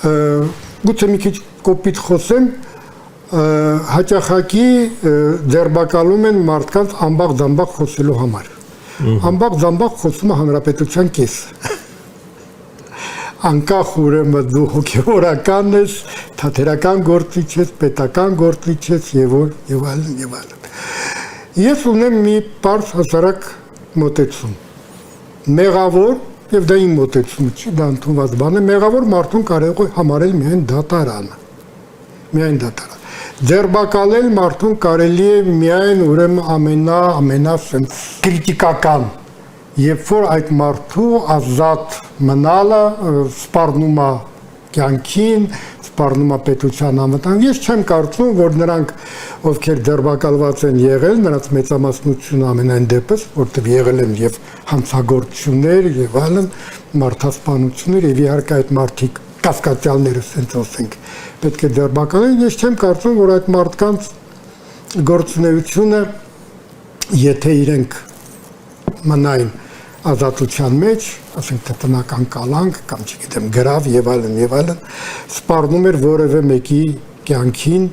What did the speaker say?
գուցե մի քիչ կոպիտ խոսեմ, հաճախակի ձերբակալում են մարդկանց ամբաղ-դամբաղ խոսելու համար։ Ամբաղ-դամբաղ խոսումը հանրապետության կեսը։ Անկախ ուրեմն դու հոգևորական ես, թատերական գործիչ ես, պետական գործիչ ես եւ այլն եւ այլն։ Ես ունեմ մի պարզ հասարակ մոտեցում։ Մեղավոր, եւ դա իմ մոտեցումը չի, դա ընդունված բան է, մեղավոր մարդուն կարող է համարել միայն դատարանը։ Միայն դատարան։ Ձերբակալել մարդուն կարելի է միայն ուրեմն ամենասենց կրիտիկական, երբ որ այդ մարդու ազատ մնալը սպառնում է կյանքին, սպառնում է պետության անվտանգ։ Ես չեմ կարծում, որ նրանք, ովքեր ձերբակալված են եղել, նրանց մեծամասնությունը ամենայն դեպս, որտեղ եղել են եւ հանցագործություններ եւ այլն, մարդասպանություններ եւ իհարկե այդ մարդիկ կասկածյալները, ասենք ասենք, պետք է ձերբակալեն։ Ես չեմ կարծում, որ այդ մարդկանց գործունեությունը, եթե իրենք մնային ազատության մեջ, ասենք թե տնական կալանք կամ չգիտեմ գրավ եւ այլն, սպառնում էր որևէ մեկի կյանքին